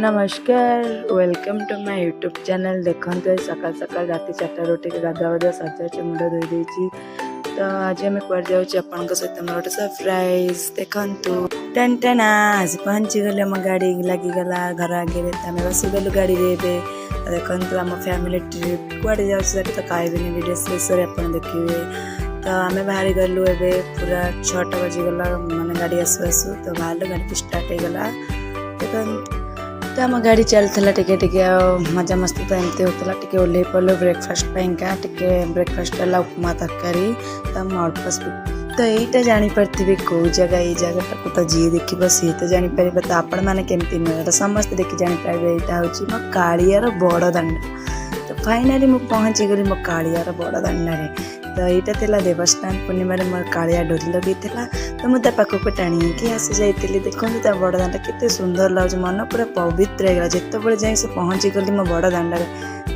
नमस्कार welcome to my YouTube channel. देखते सकाल सकाल राति 4 उठिक गाधा बाधा साजा मुंड धोई देती। तो आज आम कड़ जाऊँ सहित मोर गोटे सरप्राइज देखु टेन टेन आज पहुँची गले आम गाड़ी लगिगला घर आगे आम बसीगलु गाड़ी देखु आम फैमिली ट्रिप कड़े जाऊँ तो कहबी वीडियो शेष आप देखिए। तो आम बाहरी गलु ए पूरा 6टा बजीगला माने गाड़ी आसु आसु तो बाहर गाड़ी स्टार्ट होगला। तो आम गाड़ी चलता टे मजा मस्ती तो एमती होता टे ओल्हे पड़े ब्रेकफास्ट टे ब्रेकफास्ट है उपमा तरकारी। तो आम अल्प तो यहीटा जापारे कौ जगह ये जगह को तो जी देख सी तो जापर। तो आपण मैंने केमती नुआ समस्त देखी जापारे यहाँ हूँ मो कालियार बड़ दाण्ड। तो फाइनाली मुझे पहुँची गली मो कालियार बड़ दाण्ड। तो यहाँ था देवस्थान पूर्णिम मोर कालिया डोरी लगे तो मुझे पाखक टाणी कि आसी जाइली। देखो तो बड़ दाण्ड केते सुंदर लगे मन पूरा पवित्र होगा जिते जाए से पहुँची गली मो बड़ दाण्ड।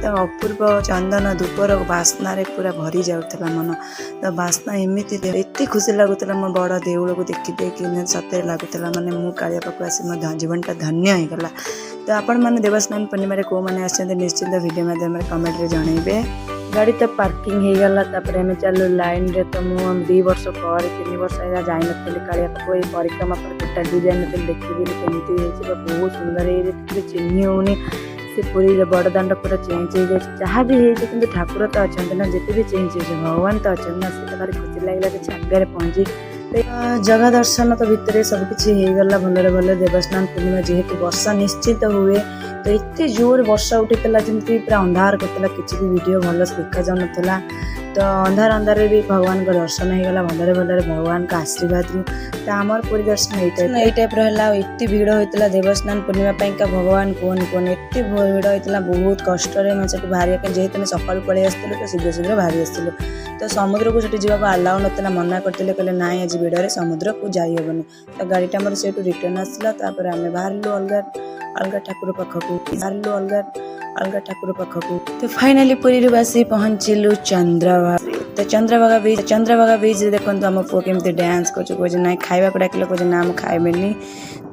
तो अपूर्व चंदन धूपर बास्ना रे पूरा भरी जाऊला मन। तो बास्ना एमती एत खुशी लगुला मो बड़ देउल को देखी देखी सतरे लगुला माने मु कालिया पाक आसी मो जीवनटा धन्य होगला। तो आपण मैंने देवस्थान पूर्णिम कौ मैंने आसते निश्चिंत वीडियो माध्यम कमेंट रे जनइबे। गाड़ी तो पार्किंग हो गला आम चलू लाइन रे। तो मुझे 2 वर्ष पर 3 वर्ष है जाई नी कालिया पाक ये परिक्रमा पर टोटाल जानी देखी केमती बहुत सुंदर ये चिन्ह होनी से पूरी बड़ दाण्ड पूरा चेंज हो जाए जहाँ भी हो कि ठाकुर तो अच्छा ना जिते भी चेंज हो भगवान तो अच्छा ना से भारी खुशी लगे कि आगे पहुँची। जगह दर्शन तो भितर सबकि होगला भलरे भले। देवस्थान पूर्णिमा जेहेतु वर्षा निश्चित हुए तो एत जोर वर्षा उठीला जमी पूरा अंधार करता किसी भी वीडियो भल से देखा जाऊ ना। तो अंधार अंधार भी भगवान का दर्शन होगला भलरे भलरे भगवान का आशीर्वाद रु। तो आमर पूरी दर्शन ये टाइप रहा एत भिड़ होता देवस्थान पूर्णिमा का भगवान कौन कौन एत भिड़ होता बहुत कष्ट से बाहर जेहेतु सकाल पलि आसलु तो शीघ्र शीघ्र बाहरी आसलु। तो समुद्र को सीटी जावाक आलाउ ना मना करते कहले ना आज भिड़े समुद्र को जाइबनी। तो गाड़ीटा मोर से रिटर्न आसला आम बाहर अलग अलग ठाकुर पाखक बाहर अलग ठाकुर पाखक। तो फाइनाली पुरी बासी पहुँचलु चंद्रभागा। तो चंद्रभागा बीच देखो आम पु केमती डांस कर ना खावा को डाकिले कहे ना मुझे खाइबेनी।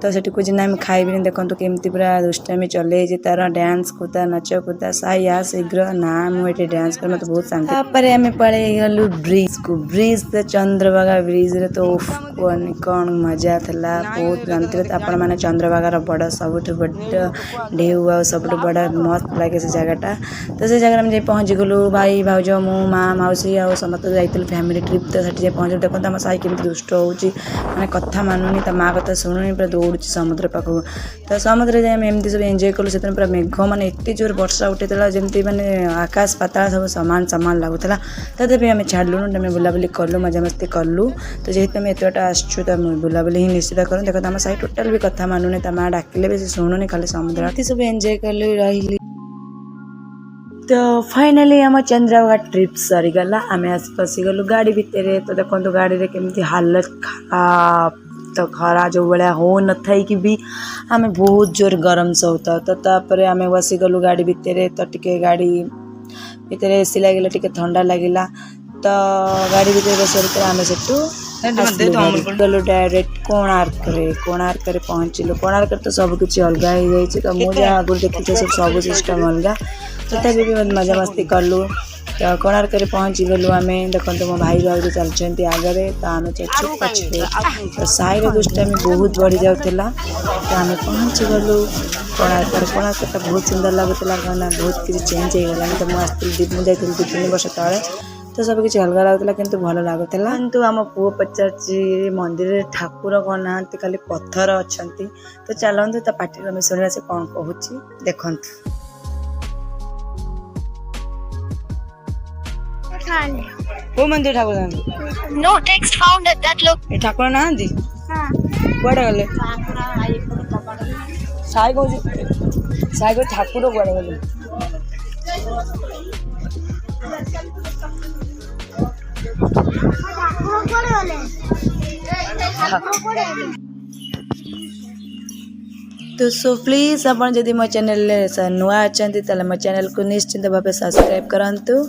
तो सेठी कहे ना खाइबेनी देखो केमती पूरा दुष्टामी चले तार डांस कूदा नाच कूदा साया शीघ्र ना मुझे डांस कर मत बहुत शांति। तापर आम पड़े गलु ब्रिज को ब्रिज तो चंद्रभागा ब्रिज रे तो कहनी कौन मजा था बहुत जानते। तो आपण मैंने चंद्रभागार बड़ सबुठ बड़ ढेउ आ सब बड़ मस्त लगे से जगहटा। तो से जगह में पहुँची गलु भाई भाउज मु माँ मौसी आ समस्त जाइल फैमिली ट्रिप। तो से पहुँच देखो आम साई केमती दुष्ट होची माने कथा मानुनी ता माँ कथा शुणुनी पूरा दौड़ी समुद्र पाखक। तो समुद्र जाए एमती सब एंजॉय कलु से पूरा मेघ मैंने एत जोर वर्षा उठीला जमी मैंने आकाश पाताल सब सामान सामान लगुला। तथापि आम छाड़लुन आम बुलाबुली कलु मजा मस्ती कलु। तो जेहेतु आम एत आसचु तो बुलाबुली ही निश्चित करूँ। देखो आम साई टोटाल भी कथा मानुनी ता माँ डाकिले भी शुणुनी खाली समुद्र सब एंजॉय कलु रही। तो फाइनाली आम चंद्रभागा ट्रिप सरीगला आम आस पशिगलु गाड़ी भितर। तो देखो गाड़ी रे केमती हालत खराब तो खरा जो भाया हो न थी कि भी आम बहुत जोर गरम से होता। तो तापर आम बसीगलु गाड़ी भितर। तो टिके गाड़ी भितर एसी लगे टिके ठंडा लगिला। तो गाड़ी भितर बस आम से गलु डायरेक्ट कोणार्क पहुँचलु। कोणार्क तो सबकि अलग हो जाए। तो मुझे आगुरी देखी सब सिस्टम अलग तथापि भी मजा मस्ती कलु। तो कोणार्क पहुँची गलु आम देखो मो भाई भाई चलते आगे। तो आम चलु पछे। तो साई दुष्टामी बहुत बढ़ी जाऊला। तो आम पहुँची गलु कोणार्क तो बहुत सुंदर लगुला कहना बहुत किसी चेंज होगा। तो मुझे 2-3 वर्ष तले तो सब किसी अलग लगुला किंतु भल लगुला। किंतु आम पुओ पचार मंदिर ठाकुर कौन ना खाली पत्थर अच्छा। तो चलते तो पार्टी आम शुणा से कौन कहूँ देखु। को मंदिर Thakur No text found at that location. Thakur ना कड़े गले साई को ठाकुर कड़े गले तो सो प्लीज आप जदि मो चैनल नुआ अच्छा मो चैनल को निश्चिंत भाव सब्सक्राइब करूँ।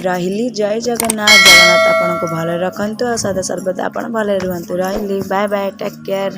रही जय जगन्नाथ। जगन्नाथ आपन को भले रखु और सदा सर्वदा आप भले रुहतु। रही बाय बाय टेक केयर।